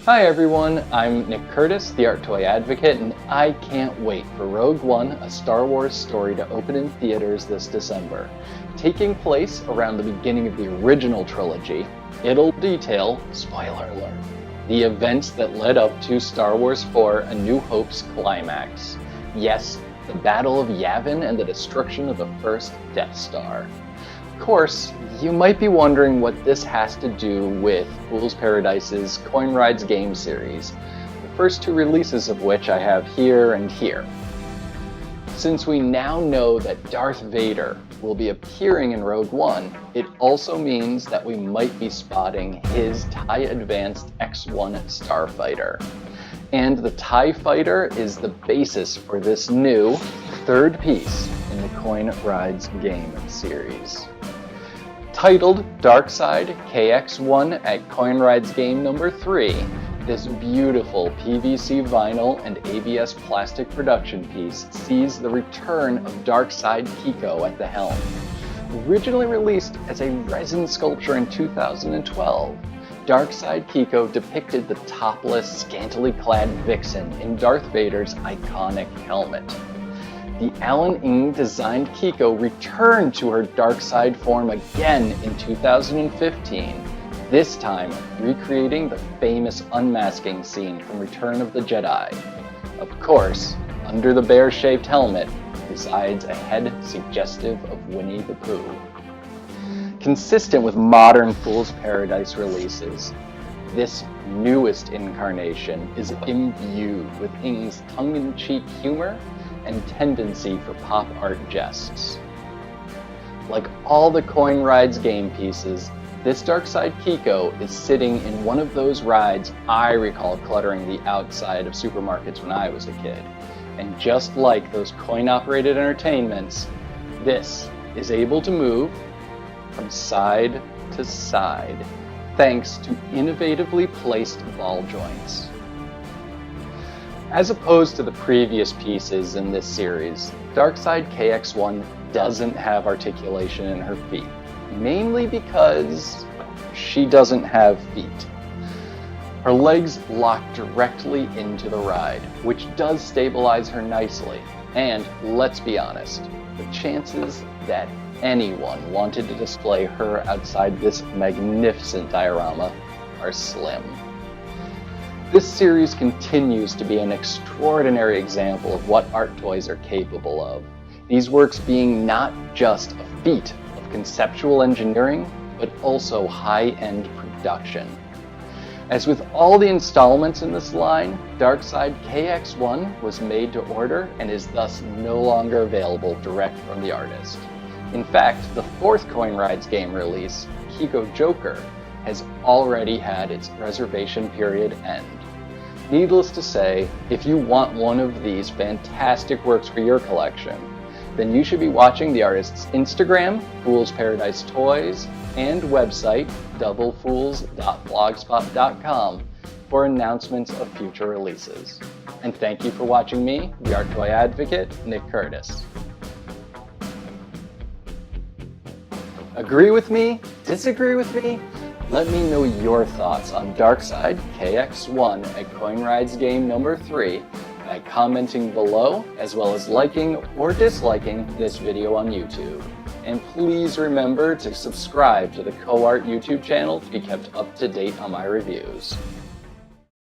Hi everyone, I'm Nick Curtis, the Art Toy Advocate, and I can't wait for Rogue One, a Star Wars story to open in theaters this December. Taking place around the beginning of the original trilogy, it'll detail, spoiler alert, the events that led up to Star Wars 4: A New Hope's climax. Yes, the Battle of Yavin and the destruction of the first Death Star. Of course, you might be wondering what this has to do with Fool's Paradise's Coin Rides game series, the first two releases of which I have here and here. Since we now know that Darth Vader will be appearing in Rogue One, it also means that we might be spotting his TIE Advanced X1 starfighter. And the TIE Fighter is the basis for this new third piece in the Coin Rides game series. Titled Darkside K.X1 at Coin Rides game number 3, this beautiful PVC vinyl and ABS plastic production piece sees the return of Darkside K.X1 at the helm. Originally released as a resin sculpture in 2012, Darkside K.X1 depicted the topless, scantily clad Vixen in Darth Vader's iconic helmet. The Alan Ng designed K.X1 returned to her dark side form again in 2015, this time recreating the famous unmasking scene from Return of the Jedi. Of course, under the bear-shaped helmet resides a head suggestive of Winnie the Pooh. Consistent with modern Fool's Paradise releases, this newest incarnation is imbued with Ng's tongue-in-cheek humor and tendency for pop art jests. Like all the Coin Rides game pieces, this Darkside K.X1 is sitting in one of those rides I recall cluttering the outside of supermarkets when I was a kid. And just like those coin-operated entertainments, this is able to move from side to side thanks to innovatively placed ball joints. As opposed to the previous pieces in this series, Darkside K.X1 doesn't have articulation in her feet, mainly because she doesn't have feet. Her legs lock directly into the ride, which does stabilize her nicely, and let's be honest, the chances that anyone wanted to display her outside this magnificent diorama are slim. This series continues to be an extraordinary example of what art toys are capable of, these works being not just a feat of conceptual engineering, but also high-end production. As with all the installments in this line, Darkside K.X1 was made to order and is thus no longer available direct from the artist. In fact, the fourth Coin Rides game release, K.X1 Joker, has already had its reservation period end. Needless to say, if you want one of these fantastic works for your collection, then you should be watching the artist's Instagram, Fool's Paradise Toys, and website, doublefools.blogspot.com, for announcements of future releases. And thank you for watching me, the Art Toy Advocate, Nick Curtis. Agree with me? Disagree with me? Let me know your thoughts on Darkside K.X1 at Coin Rides game number 3 by commenting below, as well as liking or disliking this video on YouTube. And please remember to subscribe to the CoArt YouTube channel to be kept up to date on my reviews.